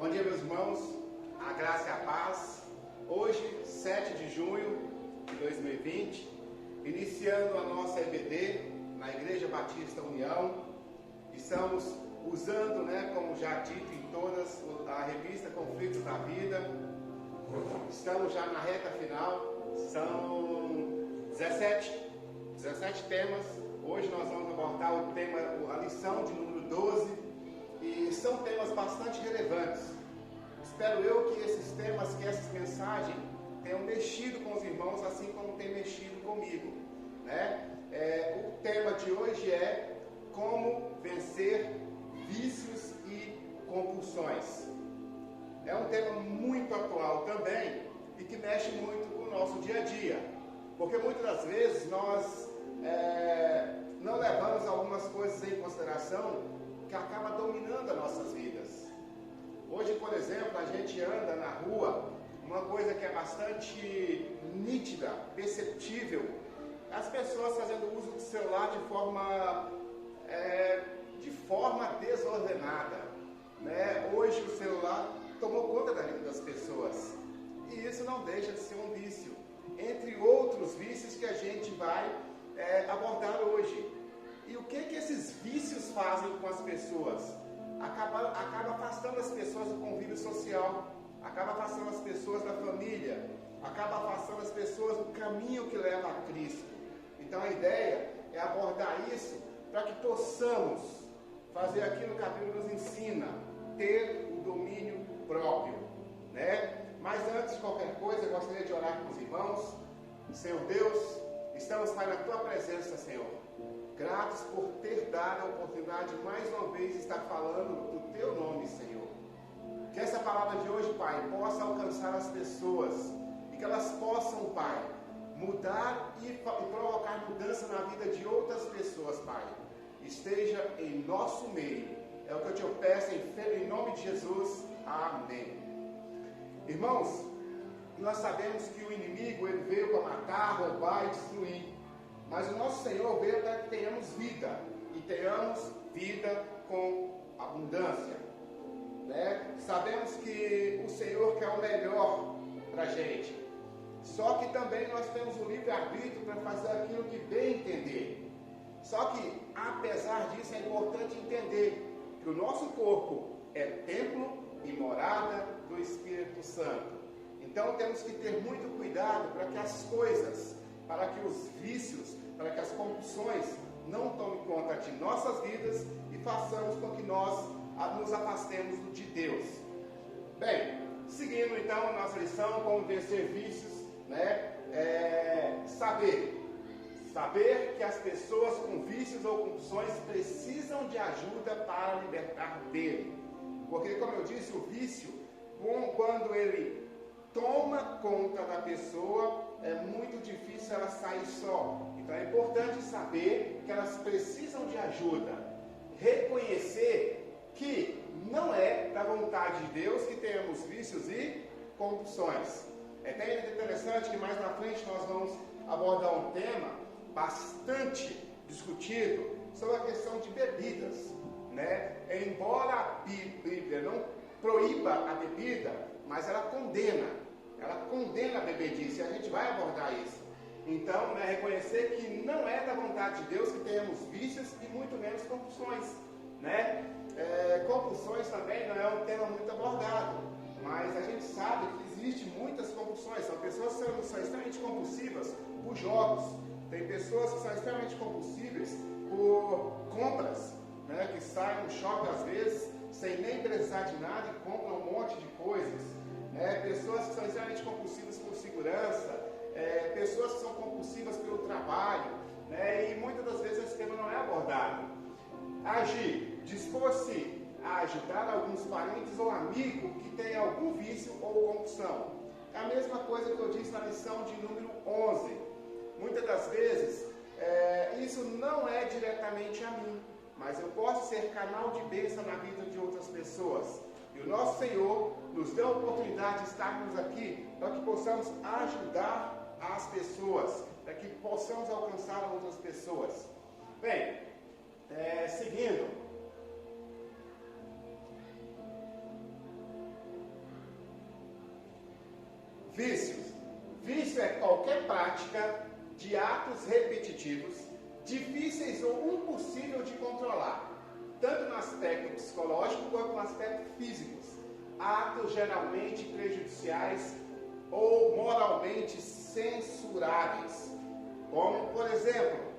Bom dia, meus irmãos, a graça e a paz. Hoje, 7 de junho de 2020, iniciando a nossa EBD na Igreja Batista União. Estamos usando, como já dito em todas, a revista Conflitos da Vida. Estamos já na reta final, são 17 temas. Hoje nós vamos abordar o tema, a lição de número 12. E são temas bastante relevantes. Espero eu que esses temas, que essas mensagens tenham mexido com os irmãos, assim como tem mexido comigo, O tema de hoje é como vencer vícios e compulsões. É um tema muito atual também e que mexe muito com o nosso dia a dia, porque muitas das vezes nós não levamos algumas coisas em consideração que acaba dominando as nossas vidas. Hoje, por exemplo, a gente anda na rua, uma coisa que é bastante nítida, perceptível, as pessoas fazendo uso do celular de forma desordenada, Hoje o celular tomou conta da vida das pessoas, e isso não deixa de ser um vício, entre outros vícios que a gente vai abordar hoje. E o que esses vícios fazem com as pessoas? Acaba afastando as pessoas do convívio social, acaba afastando as pessoas da família, acaba afastando as pessoas do caminho que leva a Cristo. Então a ideia é abordar isso para que possamos fazer aquilo que a Bíblia nos ensina, ter o domínio próprio, Mas antes de qualquer coisa, eu gostaria de orar com os irmãos. Senhor Deus, estamos, Pai, na Tua presença, Senhor. Gratos por ter dado a oportunidade de mais uma vez estar falando do Teu nome, Senhor. Que essa palavra de hoje, Pai, possa alcançar as pessoas e que elas possam, Pai, mudar e provocar mudança na vida de outras pessoas, Pai. Esteja em nosso meio. É o que eu te peço em nome de Jesus. Amém. Irmãos, nós sabemos que o inimigo ele veio para matar, roubar e destruir. Mas o nosso Senhor veio para que tenhamos vida, e tenhamos vida com abundância, Sabemos que o Senhor quer o melhor para a gente, só que também nós temos o livre-arbítrio para fazer aquilo que bem entender. Só que, apesar disso, é importante entender que o nosso corpo é templo e morada do Espírito Santo. Então temos que ter muito cuidado para que as coisas, para que os vícios, para que as compulsões não tomem conta de nossas vidas e façamos com que nós nos afastemos de Deus. Bem, seguindo então a nossa lição, como vencer vícios, Saber que as pessoas com vícios ou compulsões precisam de ajuda para libertar dele. Porque, como eu disse, o vício, quando ele toma conta da pessoa, é muito difícil ela sair só. Então é importante saber que elas precisam de ajuda. Reconhecer que não é da vontade de Deus que tenhamos vícios e compulsões. É até interessante que mais na frente nós vamos abordar um tema bastante discutido sobre a questão de bebidas, Embora a Bíblia não proíba a bebida, mas ela condena a bebedice, e a gente vai abordar isso. Então, reconhecer que não é da vontade de Deus que tenhamos vícios e muito menos compulsões, Compulsões também não é um tema muito abordado, mas a gente sabe que existem muitas compulsões. São pessoas que são extremamente compulsivas por jogos, tem pessoas que são extremamente compulsíveis por compras, que saem no shopping às vezes sem nem precisar de nada e compram um monte de coisas, Pessoas que são extremamente compulsivas por segurança, pessoas que são compulsivas pelo trabalho, E muitas das vezes esse tema não é abordado. Agir, dispor-se a ajudar alguns parentes ou amigos que têm algum vício ou compulsão. É a mesma coisa que eu disse na lição de número 11. Muitas das vezes, isso não é diretamente a mim, mas eu posso ser canal de bênção na vida de outras pessoas. E o nosso Senhor nos deu a oportunidade de estarmos aqui para que possamos ajudar as pessoas, para que possamos alcançar outras pessoas. Bem, seguindo. Vícios. Vício é qualquer prática de atos repetitivos, difíceis ou impossível de controlar, tanto no aspecto psicológico quanto no aspecto físico. Atos geralmente prejudiciais ou moralmente censuráveis. Como, por exemplo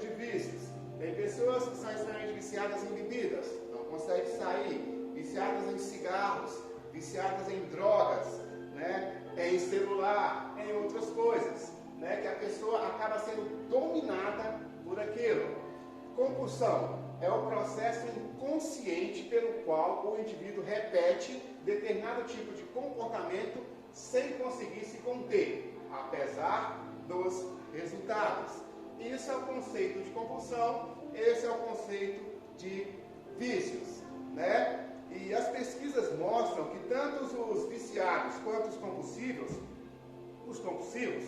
de vícios. Tem pessoas que são extremamente viciadas em bebidas, não conseguem sair, viciadas em cigarros, viciadas em drogas, né? Em celular, em outras coisas, né? Que a pessoa acaba sendo dominada por aquilo. Compulsão é o processo inconsciente pelo qual o indivíduo repete determinado tipo de comportamento sem conseguir se conter, apesar dos resultados. Isso é o conceito de compulsão, esse é o conceito de vícios, né? E as pesquisas mostram que tanto os viciados quanto os compulsivos,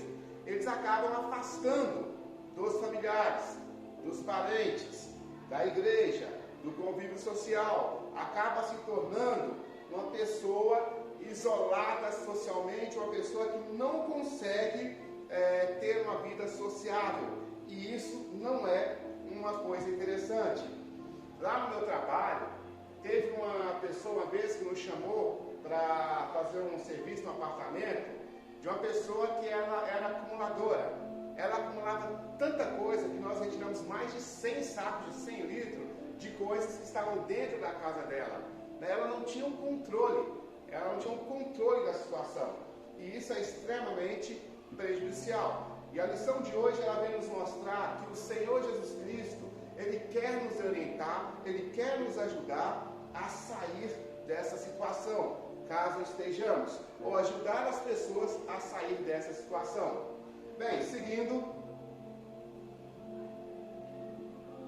eles acabam afastando dos familiares, dos parentes, da igreja, do convívio social, acaba se tornando uma pessoa isolada socialmente, uma pessoa que não consegue ter uma vida sociável. E isso não é uma coisa interessante. Lá no meu trabalho, teve uma pessoa uma vez que nos chamou para fazer um serviço no apartamento de uma pessoa que ela era acumuladora. Ela acumulava tanta coisa que nós retiramos mais de 100 sacos de 100 litros de coisas que estavam dentro da casa dela. Ela não tinha um controle, da situação. E isso é extremamente prejudicial. E a lição de hoje ela vem nos mostrar que o Senhor Jesus Cristo, Ele quer nos orientar, Ele quer nos ajudar a sair dessa situação, caso estejamos, ou ajudar as pessoas a sair dessa situação. Bem, seguindo,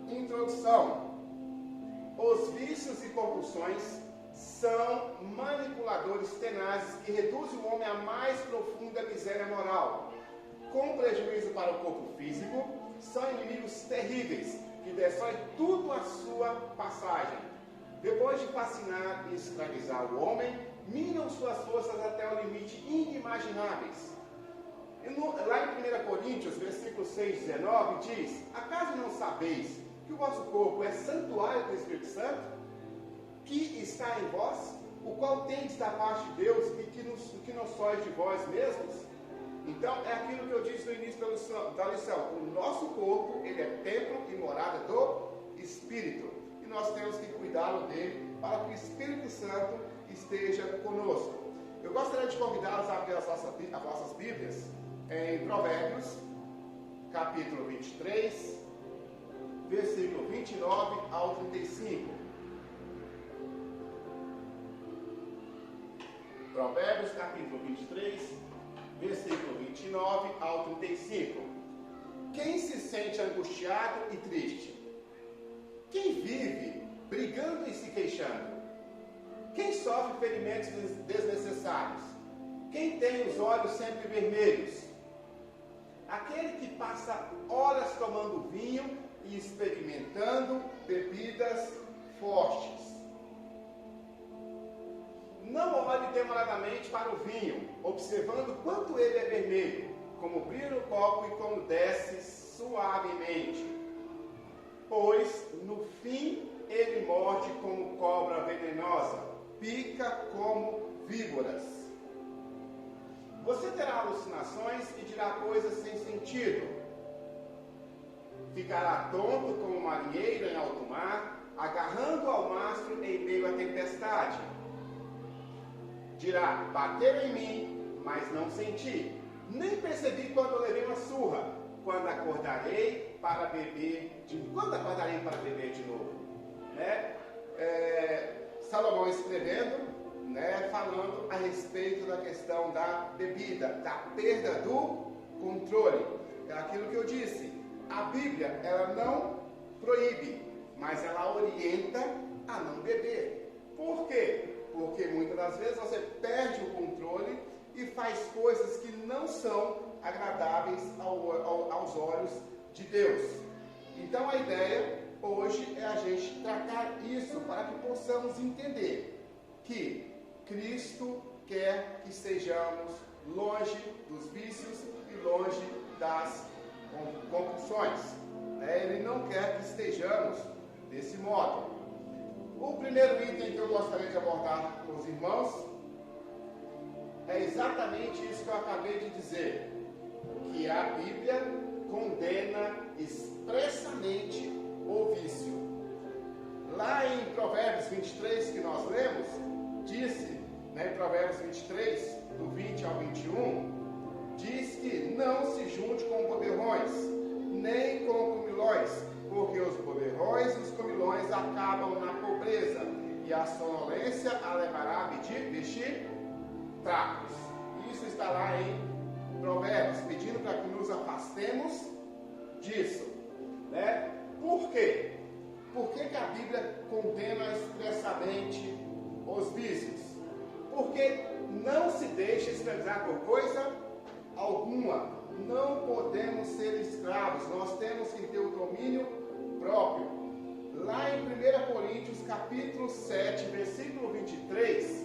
introdução. Os vícios e compulsões são manipuladores tenazes que reduzem o homem à mais profunda miséria moral. Com prejuízo para o corpo físico, são inimigos terríveis que destroem tudo à sua passagem. Depois de fascinar e escravizar o homem, minam suas forças até o limite inimagináveis. Lá em 1 Coríntios, versículo 6, 19, diz: acaso não sabeis que o vosso corpo é santuário do Espírito Santo, que está em vós, o qual tendes da parte de Deus e que não sois de vós mesmos? Então, é aquilo que eu disse no início da lição. O nosso corpo, ele é templo e morada do Espírito. E nós temos que cuidá-lo dele para que o Espírito Santo esteja conosco. Eu gostaria de convidá-los a abrir as vossas Bíblias em Provérbios, capítulo 23, versículo 29 ao 35. Provérbios, capítulo 23, versículo 29 ao 35. Quem se sente angustiado e triste? Quem vive brigando e se queixando? Quem sofre ferimentos desnecessários? Quem tem os olhos sempre vermelhos? Aquele que passa horas tomando vinho e experimentando bebidas fortes. Não olhe demoradamente para o vinho, observando quanto ele é vermelho, como brilha no copo e como desce suavemente. Pois, no fim, ele morde como cobra venenosa, pica como víboras. Você terá alucinações e dirá coisas sem sentido. Ficará tonto como um marinheiro em alto mar, agarrando ao mastro em meio à tempestade. Dirá: bateram em mim, mas não senti. Nem percebi quando levei uma surra. Quando acordarei para beber de novo. Né? Salomão escrevendo, né, falando a respeito da questão da bebida, da perda do controle. É aquilo que eu disse. A Bíblia, ela não proíbe, mas ela orienta a não beber. Por quê? Porque muitas das vezes você perde o controle e faz coisas que não são agradáveis aos olhos de Deus. Então a ideia hoje é a gente tratar isso para que possamos entender que Cristo quer que sejamos longe dos vícios e longe das compulsões. Ele não quer que estejamos desse modo. O primeiro item que eu gostaria de abordar com os irmãos é exatamente isso que eu acabei de dizer, que a Bíblia condena expressamente o vício. Lá em Provérbios 23, que nós lemos, disse, em Provérbios 23, do 20 ao 21, diz que não se junte com beberrões, nem com comilões, porque os beberrões e os comilões acabam na pobreza, e a sonolência a levará a vestir trapos. Isso está lá em Provérbios, pedindo para que nos afastemos disso. Por quê? Por que a Bíblia condena expressamente os vícios? Porque não se deixa escravizar por coisa alguma. Não podemos ser escravos. Nós temos que ter o domínio próprio. Lá em 1 Coríntios, capítulo 7, versículo 23.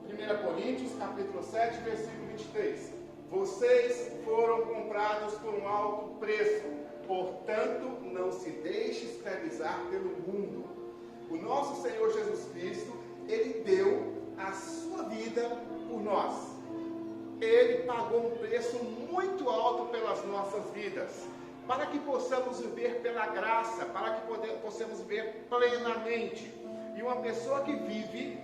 1 Coríntios, capítulo 7, versículo 23. Vocês foram comprados por um alto preço. Portanto, não se deixe escravizar pelo mundo. O nosso Senhor Jesus Cristo, Ele deu a sua vida por nós. Ele pagou um preço muito alto pelas nossas vidas, para que possamos viver pela graça, para que possamos viver plenamente. E uma pessoa que vive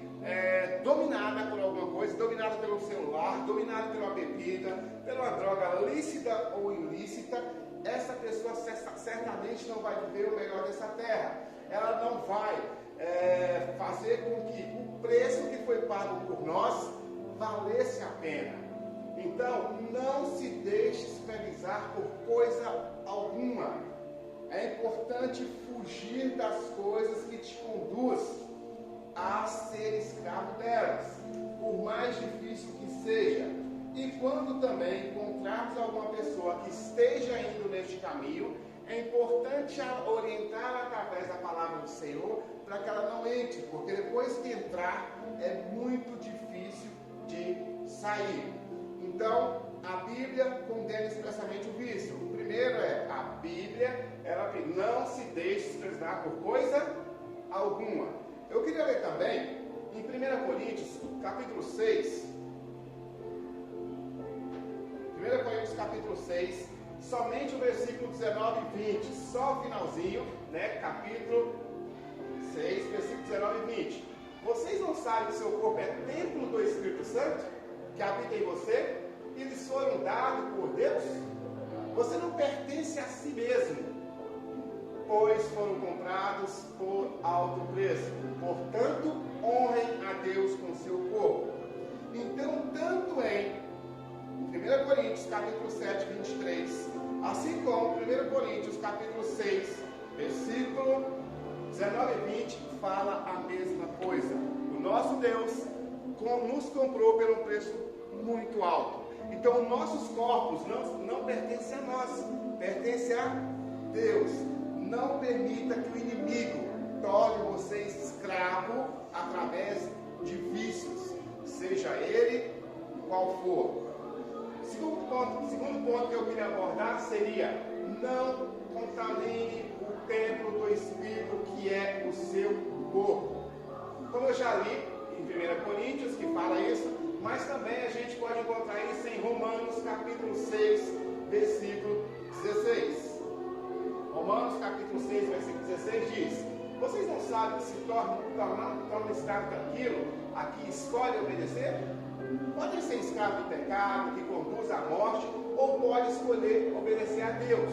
dominada por alguma coisa, dominada pelo celular, dominada pela bebida, pela droga lícita ou ilícita, essa pessoa certamente não vai viver o melhor dessa terra. Ela não vai fazer com que o preço que foi pago por nós valesse a pena. Então, não se deixe escravizar por coisa alguma. É importante fugir das coisas que te conduzem a ser escravo delas, por mais difícil que seja. E quando também encontrarmos alguma pessoa que esteja indo neste caminho, é importante orientar através da palavra do Senhor, para que ela não entre, porque depois que entrar, é muito difícil de sair. Então, a Bíblia condena expressamente o vício. O primeiro é, a Bíblia, ela não se deixe escravizar por coisa alguma. Eu queria ler também, em 1 Coríntios, capítulo 6, 1 Coríntios, capítulo 6, somente o versículo 19 e 20, só o finalzinho, capítulo 6, versículo 19 e 20. Vocês não sabem que seu corpo é templo do Espírito Santo, que habita em você, e eles foram dados por Deus? Você não pertence a si mesmo, pois foram comprados por alto preço. Portanto, honrem a Deus com seu corpo. Então, tanto em 1 Coríntios, capítulo 7, 23, assim como 1 Coríntios, capítulo 6, versículo 19 e 20, fala a mesma coisa. O nosso Deus nos comprou por um preço muito alto. Então, nossos corpos não pertencem a nós, pertencem a Deus. Não permita que o inimigo torne você escravo através de vícios, seja ele qual for. Segundo ponto que eu queria abordar seria: não contamine o templo do Espírito, que é o seu corpo. Como eu já li em 1 Coríntios, que fala isso, mas também a gente pode encontrar isso em Romanos, capítulo 6, versículo 16. Romanos, capítulo 6, versículo 16 diz: vocês não sabem que se tornam escravos daquilo a que escolhe obedecer? Pode ser escravo do pecado, que conduz à morte, ou pode escolher obedecer a Deus,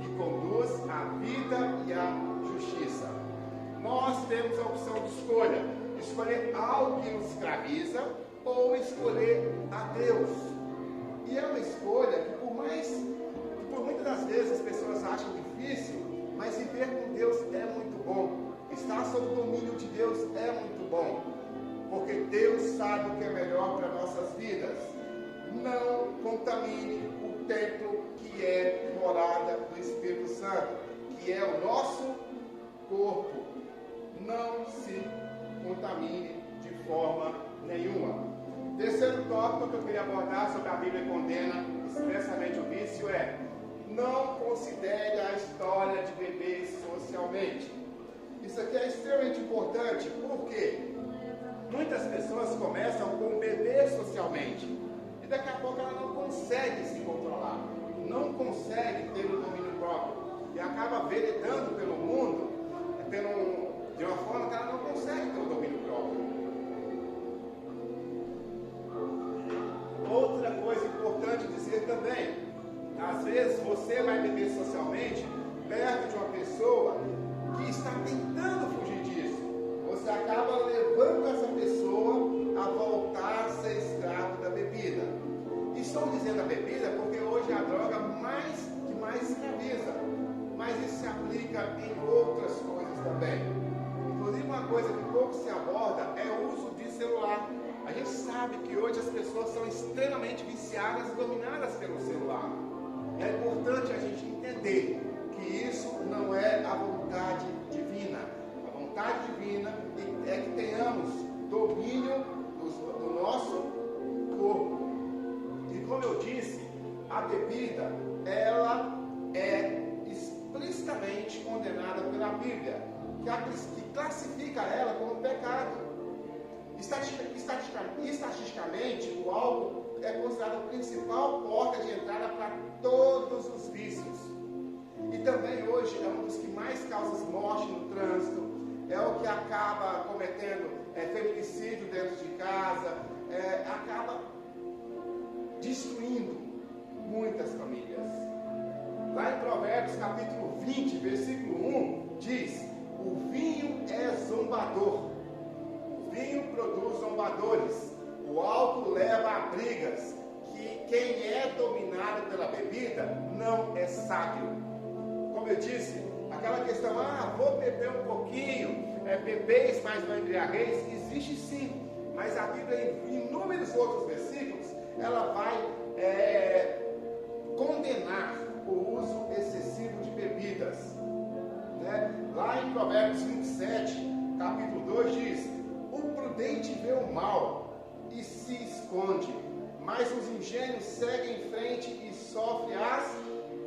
que conduz à vida e à justiça. Nós temos a opção de escolher algo que nos escraviza, ou escolher a Deus. E é uma escolha que por muitas das vezes as pessoas acham difícil, mas viver com Deus é muito bom. Estar sob o domínio de Deus é muito bom, porque Deus sabe o que é melhor para nossas vidas. Não contamine o templo que é morada do Espírito Santo, que é o nosso corpo. Não se contamine de forma nenhuma. Terceiro tópico que eu queria abordar sobre a Bíblia condena expressamente o vício é: não considere a história de beber socialmente. Isso aqui é extremamente importante, porque muitas pessoas começam com beber socialmente e daqui a pouco ela não consegue se controlar, não consegue ter um domínio próprio e acaba veredando pelo mundo de uma forma que ela não consegue ter o domínio próprio. Outra coisa importante dizer também: às vezes você vai beber socialmente perto de uma pessoa que está tentando fugir disso. Você acaba levando essa pessoa a voltar a ser escravo da bebida. Estou dizendo a bebida porque hoje é a droga que mais escraviza, mas isso se aplica em outras coisas também. Inclusive, uma coisa que pouco se aborda é o uso de celular. A gente sabe que hoje as pessoas são extremamente viciadas e dominadas pelo celular. É importante a gente entender que isso não é a vontade divina. A vontade divina é que tenhamos domínio do nosso corpo. E como eu disse, a bebida, ela é explicitamente condenada pela Bíblia, que classifica ela como pecado. Estatisticamente, o álcool é considerado a principal porta de entrada para todos os vícios. E também hoje é um dos que mais causa morte no trânsito, é o que acaba cometendo feminicídio dentro de casa, acaba destruindo muitas famílias. Lá em Provérbios capítulo 20, versículo 1, diz: o vinho é zombador. O vinho produz zombadores, o álcool leva a brigas, que quem é dominado pela bebida não é sábio. Como eu disse, aquela questão, vou beber um pouquinho, bebeis, mas não embriagueis, existe sim, mas a Bíblia, em inúmeros outros versículos, ela vai condenar o uso excessivo de bebidas. Né? Lá em Provérbios 27, capítulo 2, diz: o prudente vê o mal e se esconde, mas os ingênuos seguem em frente e sofrem as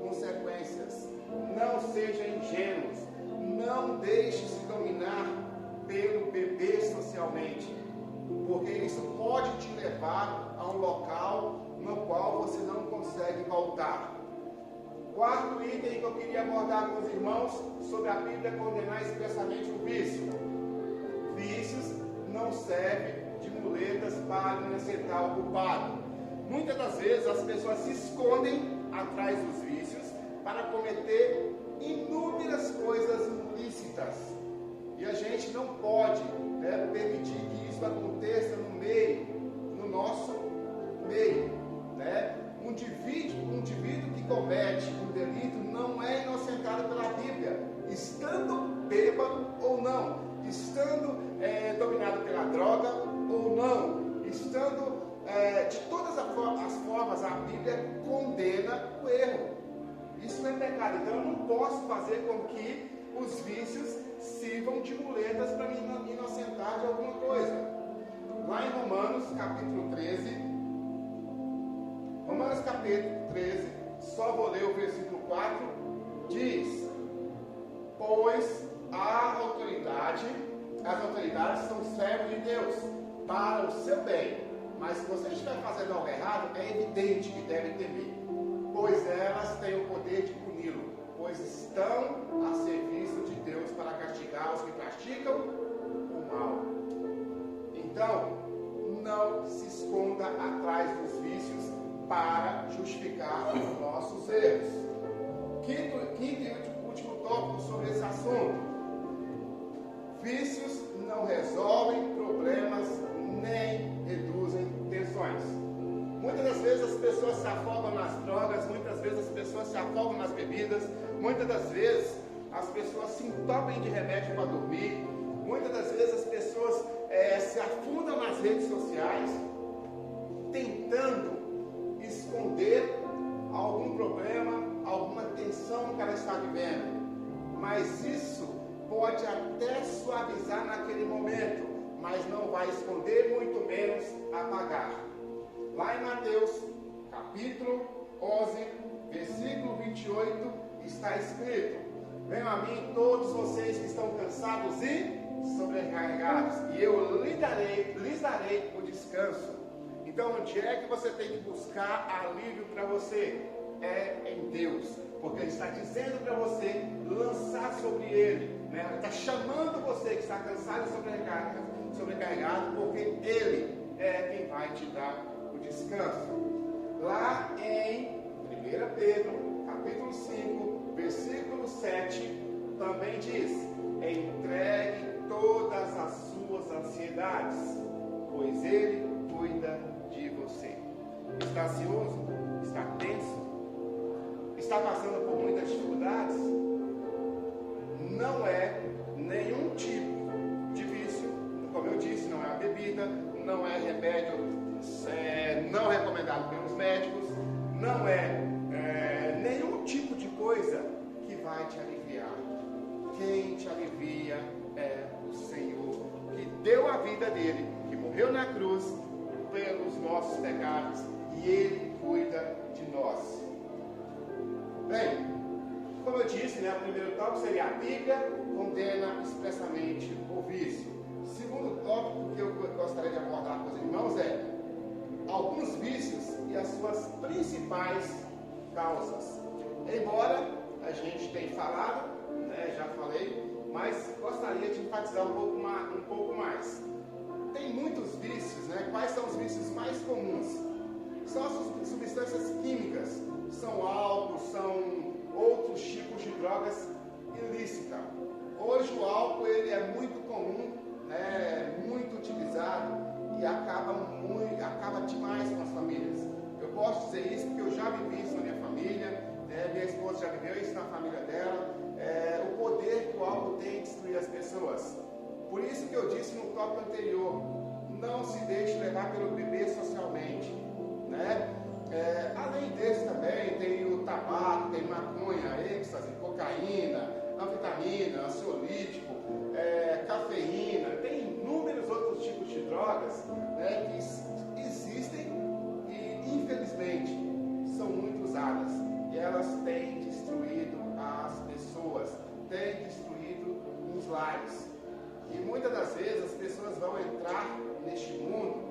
consequências. Não sejam ingênuos, não deixe se dominar pelo beber socialmente, porque isso pode te levar a um local no qual você não consegue voltar. Quarto item que eu queria abordar com os irmãos sobre a Bíblia condenar expressamente o vício. Vícios não servem de muletas para inocentar o culpado. Muitas das vezes as pessoas se escondem atrás dos vícios para cometer inúmeras coisas ilícitas. E a gente não pode permitir que isso aconteça no nosso meio. Um indivíduo que comete um delito não é inocentado pela Bíblia, estando bêbado ou não, estando dominado pela droga ou não, estando de todas as formas, a Bíblia condena o erro. Isso não é pecado. Então eu não posso fazer com que os vícios sirvam de muletas para me inocentar de alguma coisa. Lá em Romanos capítulo 13, só vou ler o versículo 4, diz: pois as autoridades são servos de Deus para o seu bem, mas se você estiver fazendo algo errado, é evidente que deve temer, pois elas têm o poder de puni-lo, pois estão a serviço de Deus para castigar os que praticam o mal. Então, não se esconda atrás dos vícios para justificar os nossos erros. Quinto e último tópico sobre esse assunto: vícios não resolvem problemas nem reduzem tensões. Muitas das vezes as pessoas se afogam nas drogas, muitas vezes as pessoas se afogam nas bebidas, muitas das vezes as pessoas se entupem de remédio para dormir, muitas das vezes as pessoas se afundam nas redes sociais, tentando esconder algum problema, alguma tensão que ela está vivendo. Mas isso pode até suavizar naquele momento, mas mas não vai esconder, muito menos apagar. Lá em Mateus, capítulo 11, versículo 28, está escrito: venham a mim todos vocês que estão cansados e sobrecarregados, e eu lhes darei o descanso. Então, onde é que você tem que buscar alívio para você? É em Deus, porque Ele está dizendo para você lançar sobre Ele, né? Ele está chamando você que está cansado e sobrecarregado, porque Ele é quem vai te dar o descanso. Lá em 1 Pedro, capítulo 5, versículo 7, também diz: entregue todas as suas ansiedades, pois Ele cuida de você. Está ansioso? Está tenso? Está passando por muitas dificuldades? Não é nenhum tipo de vício, como eu disse, não é a bebida, não é remédio não recomendado pelos médicos, não é nenhum tipo de coisa que vai te aliviar. Quem te alivia é o Senhor, que deu a vida dele, que morreu na cruz pelos nossos pecados, e Ele cuida de nós. Bem, como eu disse, o primeiro tópico seria: a Bíblia condena expressamente o vício. O segundo tópico que eu gostaria de abordar com os irmãos é alguns vícios e as suas principais causas. Embora a gente tenha falado, já falei, mas gostaria de enfatizar um pouco mais. Tem muitos vícios, Quais são os vícios mais comuns? São as substâncias químicas, são álcool, são outros tipos de drogas ilícitas. Hoje o álcool ele é muito comum, muito utilizado e acaba demais com as famílias. Eu posso dizer isso porque eu já vivi isso na minha família, minha esposa já viveu isso na família dela, o poder que o álcool tem em destruir as pessoas. Por isso que eu disse no tópico anterior: não se deixe levar pelo beber socialmente, além desse também tem o tabaco, tem maconha, êxtase, cocaína, anfetamina, ansiolítico, cafeína, tem inúmeros outros tipos de drogas que existem e infelizmente são muito usadas, e elas têm destruído as pessoas, têm destruído os lares. E muitas das vezes as pessoas vão entrar neste mundo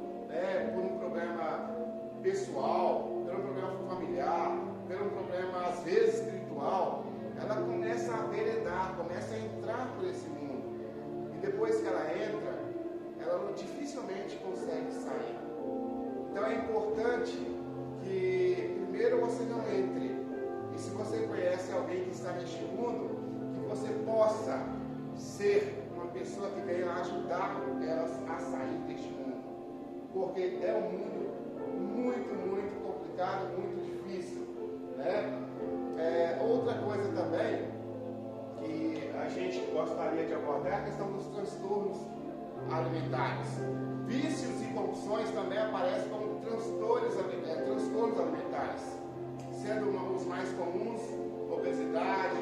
por um problema pessoal, por um problema familiar, por um problema às vezes espiritual. Ela começa a veredar, começa a entrar por esse mundo. E depois que ela entra, ela dificilmente consegue sair. Então é importante que primeiro você não entre. E se você conhece alguém que está neste mundo, que você possa ser uma pessoa que venha ajudar elas a sair deste mundo. Porque é um mundo muito, muito complicado, muito difícil, outra coisa também que a gente gostaria de abordar é a questão dos transtornos alimentares. Vícios e compulsões também aparecem como transtornos alimentares, sendo os mais comuns: obesidade,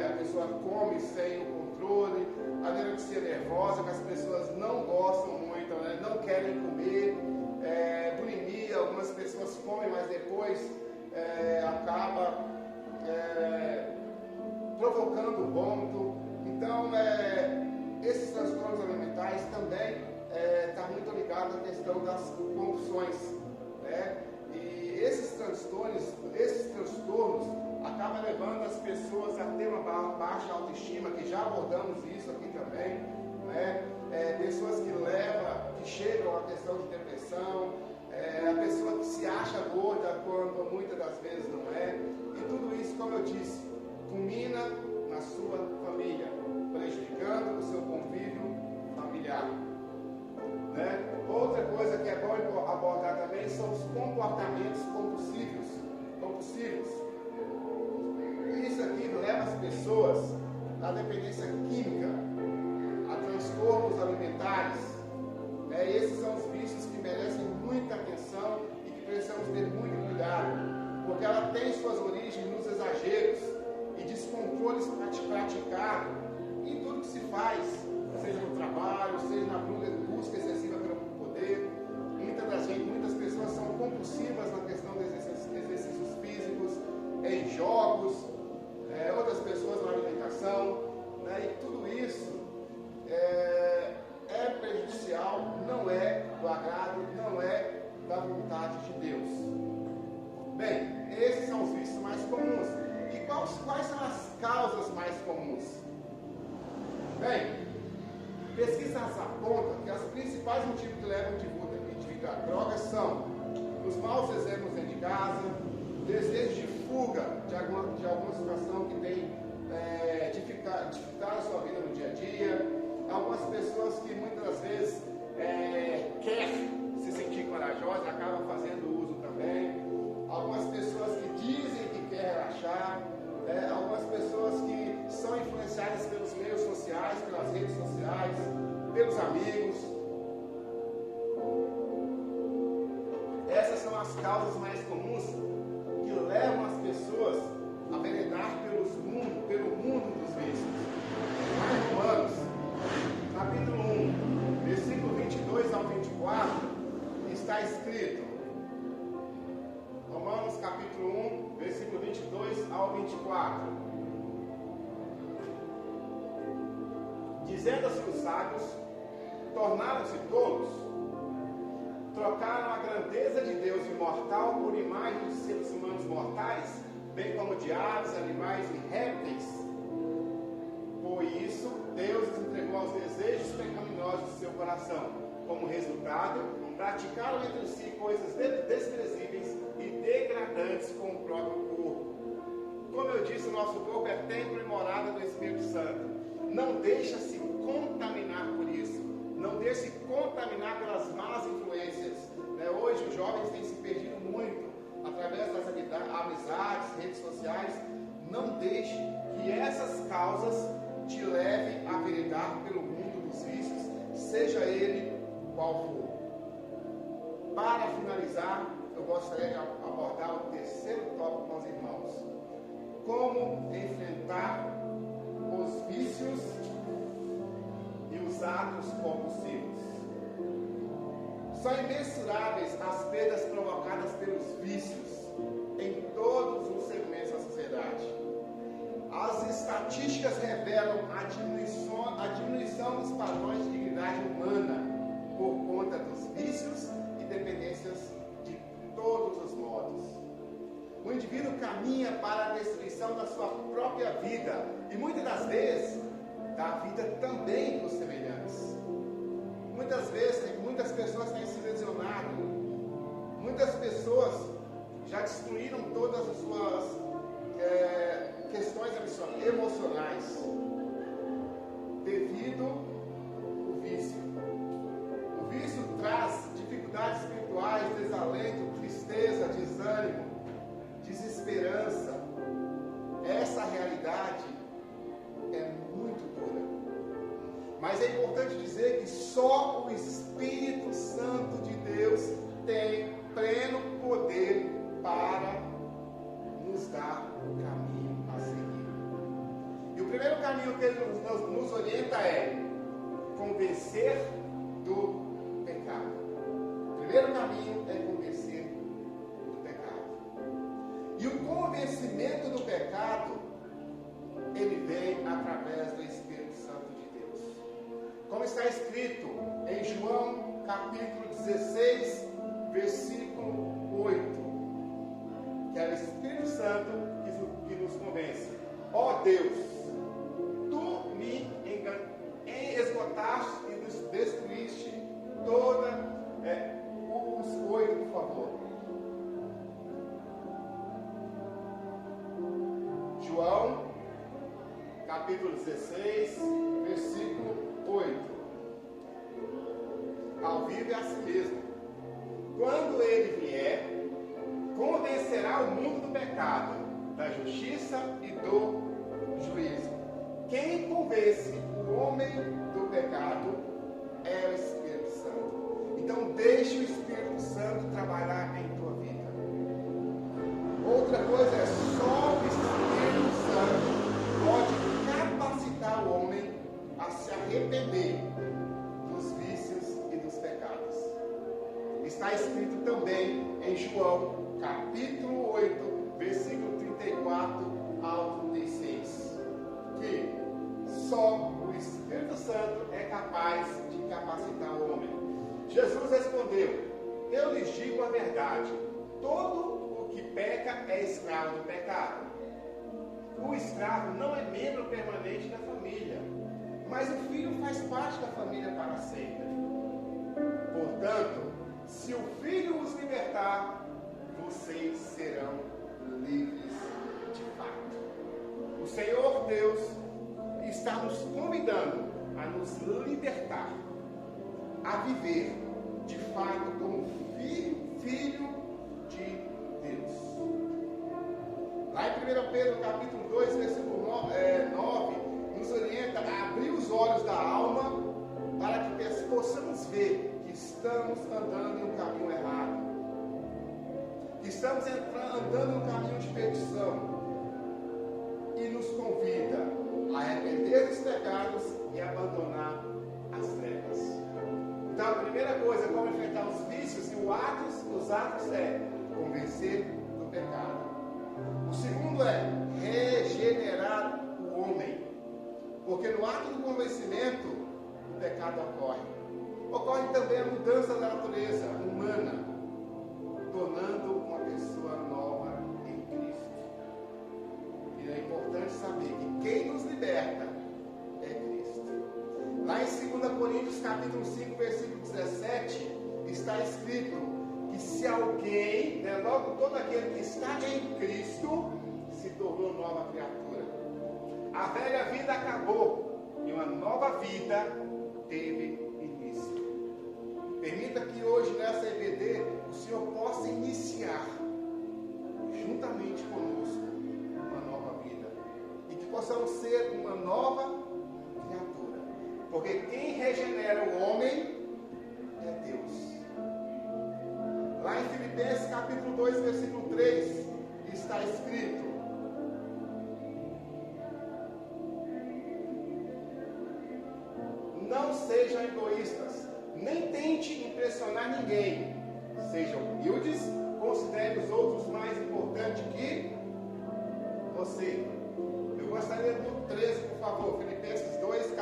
a pessoa come sem o controle, anorexia nervosa, que as pessoas não gostam muito, não querem comer, bulimia, algumas pessoas comem, mas depois acaba provocando vômito. Então, esses transtornos alimentares também está muito ligado à questão das compulsões, e esses transtornos acabam levando as pessoas a ter uma baixa autoestima, que já abordamos isso aqui também, pessoas que chegam à questão de depressão, a pessoa que se acha gorda quando muitas das vezes não é, e tudo isso, como eu disse, culmina na sua família, prejudicando o seu convívio familiar. Outra coisa que é bom abordar também são os comportamentos compulsivos. Isso aqui leva as pessoas à dependência química, a transtornos alimentares. Esses são os vícios que merecem muita atenção e que precisamos ter muito cuidado, porque ela tem suas origens nos exageros e descontroles praticados em tudo que se faz, seja no trabalho, seja na busca Pesquisas apontam que os principais motivos que levam o indivíduo a drogas são os maus exemplos dentro de casa, desejo de fuga de alguma situação que tem dificultado a sua vida no dia a dia, algumas pessoas que muitas das vezes quer se sentir corajosa e acabam fazendo uso também, algumas pessoas que dizem que quer relaxar, algumas pessoas que são influenciadas pelos meios sociais, pelas redes sociais, pelos amigos. Essas são as causas mais comuns que levam as pessoas a veredar pelo mundo dos vícios. Lá em Romanos, capítulo 1, versículo 22 ao 24, está escrito. Romanos, capítulo 1, versículo 22 ao 24. Dizendo-se os sábios, tornaram-se tolos, trocaram a grandeza de Deus imortal por imagens de seres humanos mortais, bem como de aves, animais e répteis. Por isso, Deus os entregou aos desejos pecaminosos de seu coração. Como resultado, praticaram entre si coisas desprezíveis e degradantes com o próprio corpo. Como eu disse, o nosso corpo é templo e morada do Espírito Santo. Não deixa se contaminar por isso. Não deixe se contaminar pelas más influências. Hoje os jovens têm se perdido muito através das amizades, redes sociais. Não deixe que essas causas te levem a veredar pelo mundo dos vícios, seja ele qual for. Para finalizar, eu gostaria de abordar o terceiro tópico com os irmãos. Como enfrentar os vícios e os atos compulsivos. São imensuráveis as perdas provocadas pelos vícios em todos os segmentos da sociedade. As estatísticas revelam a diminuição dos padrões de dignidade humana por conta dos vícios e dependências de todos os modos. O indivíduo caminha para a destruição da sua própria vida e muitas das vezes da vida também dos semelhantes. Muitas vezes, muitas pessoas têm se lesionado, muitas pessoas já destruíram todas as suas questões emocionais devido ao vício. O vício traz dificuldades espirituais, desalento, tristeza, desânimo, desesperança. Essa realidade é muito dura. Mas é importante dizer que só o Espírito Santo de Deus tem pleno poder para nos dar o caminho a seguir. E o primeiro caminho que ele nos orienta é convencer do pecado. O primeiro caminho é convencer do pecado. E o convencimento do pecado, ele vem através do Espírito Santo de Deus. Como está escrito em João capítulo 16, versículo 8, que é o Espírito Santo que nos convence. Ó Deus, tu me esgotaste e nos destruíste toda os 8, por favor. João capítulo 16, versículo 8. Ao vivo é assim mesmo. Quando ele vier, convencerá o mundo do pecado, da justiça e do juízo. Quem convence o homem do pecado é o Espírito Santo. Então deixe o Espírito Santo trabalhar em tua vida. Outra coisa é só o Espírito Santo pode capacitar o homem a se arrepender dos vícios e dos pecados. Está escrito também em João capítulo 8, versículo 34 ao 36, que só o Espírito Santo é capaz de capacitar o homem. Jesus respondeu: eu lhes digo a verdade, todo o que peca é escravo do pecado. O escravo não é membro permanente da família, mas o filho faz parte da família para sempre. Portanto, se o filho os libertar, vocês serão livres de fato. O Senhor Deus está nos convidando a nos libertar, a viver de fato como filho de Deus. Lá em 1 Pedro capítulo 2, versículo 9, nos orienta a abrir os olhos da alma para que possamos ver que estamos andando em um caminho errado, que estamos andando em um caminho de perdição, e nos convida a arrepender dos pecados e abandonar as trevas. Então, a primeira coisa, como enfrentar os vícios e os atos é convencer do pecado. O segundo é regenerar o homem, porque no ato do convencimento o pecado ocorre. Ocorre também a mudança da natureza humana, tornando uma pessoa nova em Cristo. E é importante saber que quem nos liberta é Cristo. Lá em 2 Coríntios capítulo 5, versículo 17, está escrito que se alguém, logo todo aquele que está em Cristo, se tornou nova criatura. A velha vida acabou e uma nova vida teve início. Permita que hoje nessa EBD o Senhor possa iniciar juntamente conosco uma nova vida e que possamos ser uma nova criatura, porque quem regenera o homem é Deus. Lá em Filipenses capítulo 2, versículo 3, está escrito: não sejam egoístas, nem tente impressionar ninguém. Sejam humildes, considere os outros mais importantes que você. Eu gostaria do 13, por favor, Filipenses 2,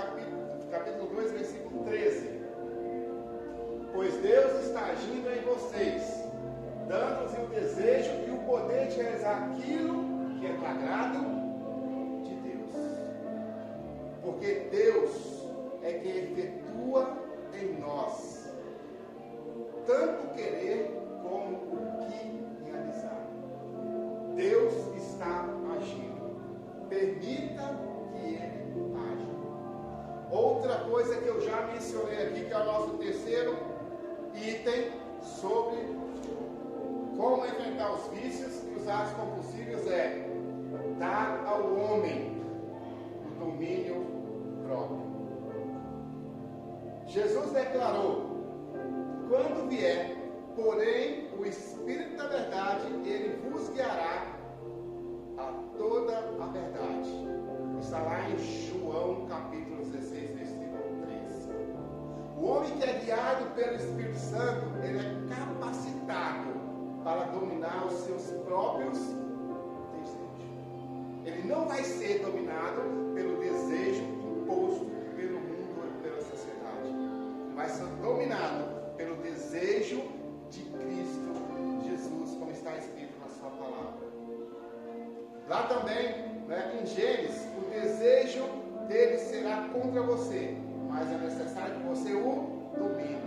capítulo 2, versículo 13. Pois Deus está agindo em vocês, dando-lhes o desejo e o poder de realizar aquilo que é do agrado de Deus. Porque Deus é quem efetua em nós tanto querer como o que realizar. Deus está agindo. Permita que Ele haja. Outra coisa que eu já mencionei aqui, que é o nosso terceiro item sobre como enfrentar os vícios e os atos compulsivos, é dar ao homem o domínio próprio. Jesus declarou: quando vier, porém, o Espírito da verdade, ele vos guiará a toda a verdade. Está lá em João capítulo 16, versículo 13. O homem que é guiado pelo Espírito Santo, ele é capacitado para dominar os seus próprios desejos. Ele não vai ser dominado pelo desejo imposto pelo mundo e pela sociedade. Ele vai ser dominado pelo desejo de Cristo Jesus, como está escrito na sua palavra. Lá também, em Gênesis, o desejo dele será contra você, mas é necessário que você o domine.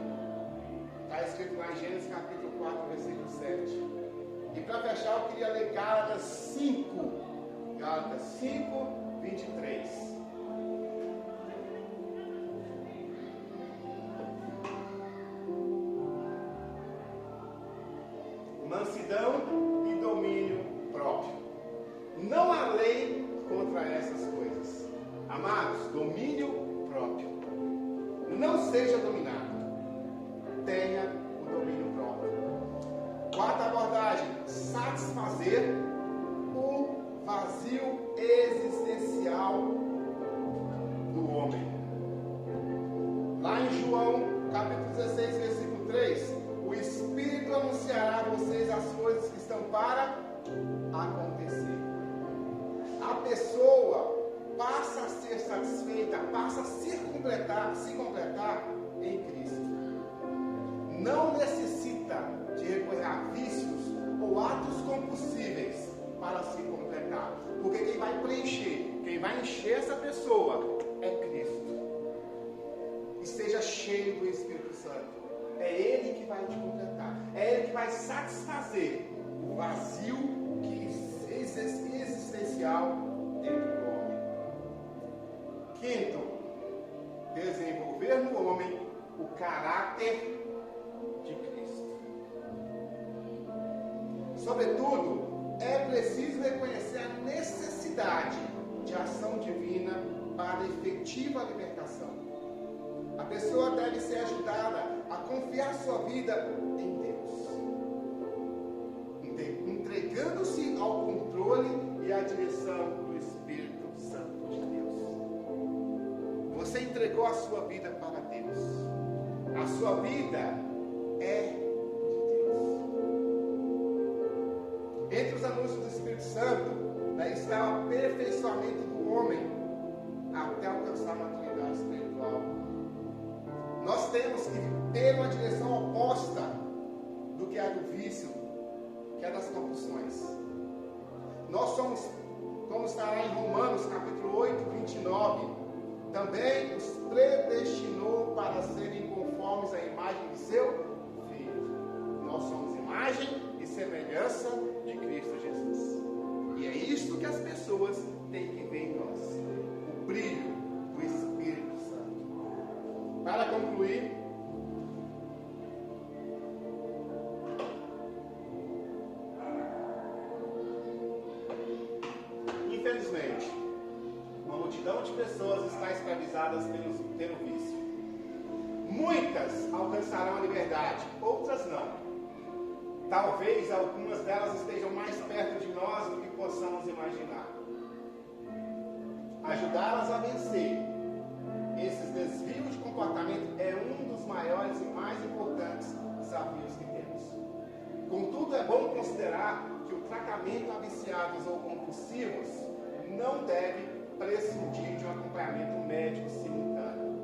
Está escrito lá em Gênesis capítulo 4, versículo 7. E para fechar, eu queria ler Gálatas 5, 23. Mansidão e domínio próprio. Não há lei contra essas coisas. Amados, domínio próprio. Não seja dominado. Tenha o domínio próprio. Quarta abordagem: satisfazer o vazio existencial do homem. Lá em João, capítulo 16, versículo 3, o Espírito anunciará a vocês as coisas que estão para acontecer. A pessoa passa a ser satisfeita, passa a se completar em Cristo. Não necessita de recorrer a vícios ou atos compulsíveis para se completar. Porque quem vai preencher, quem vai encher essa pessoa é Cristo. cheio do Espírito Santo. É Ele que vai te completar. É Ele que vai satisfazer o vazio existencial dentro do homem. Quinto, desenvolver no homem o caráter de Cristo. Sobretudo, é preciso reconhecer a necessidade de ação divina para a efetiva libertação. A pessoa deve ser ajudada a confiar sua vida em Deus, entregando-se ao controle e à direção do Espírito Santo de Deus. Você entregou a sua vida para Deus. A sua vida é de Deus. Entre os anúncios do Espírito Santo, está o aperfeiçoamento do homem até alcançar a maturidade espiritual. Nós temos que ter uma direção oposta do que é do vício, que é das compulsões. Nós somos, como está lá em Romanos capítulo 8, 29, também os predestinou para serem conformes à imagem de seu Filho. Nós somos imagem e semelhança de Cristo Jesus. E é isto que as pessoas têm que ver em nós. O brilho do Espírito Santo. Para concluir, infelizmente, uma multidão de pessoas está escravizadas pelo vício. Muitas alcançarão a liberdade, outras não. Talvez algumas delas estejam mais perto de nós do que possamos imaginar. Ajudá-las a vencer esses desvios de comportamento é um dos maiores e mais importantes desafios que temos. Contudo, é bom considerar que o tratamento a viciados ou compulsivos não deve prescindir de um acompanhamento médico simultâneo.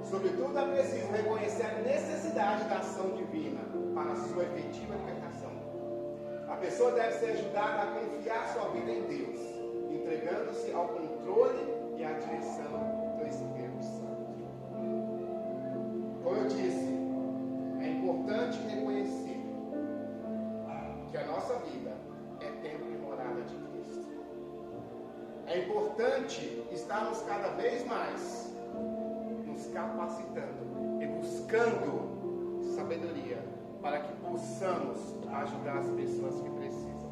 Sobretudo, é preciso reconhecer a necessidade da ação divina para a sua efetiva libertação. A pessoa deve ser ajudada a confiar sua vida em Deus, entregando-se ao controle e à direção do Espírito Santo. Como eu disse, é importante reconhecer que a nossa vida é templo e morada de Cristo. É importante estarmos cada vez mais nos capacitando e buscando sabedoria para que possamos ajudar as pessoas que precisam.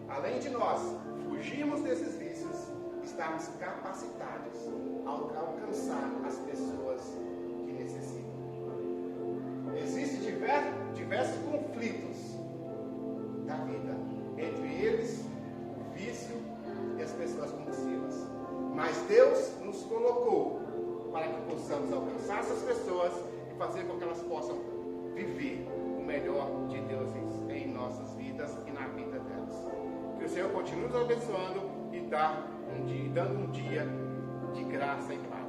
Além de nós fugirmos desses vícios, estarmos capacitados a alcançar as pessoas que necessitam. Existem diversos conflitos da vida, entre eles o vício e as pessoas compulsivas. Mas Deus nos colocou para que possamos alcançar essas pessoas e fazer com que elas possam viver o melhor de Deus em nossas vidas e na vida delas. Que o Senhor continue nos abençoando e dando um dia de graça e paz.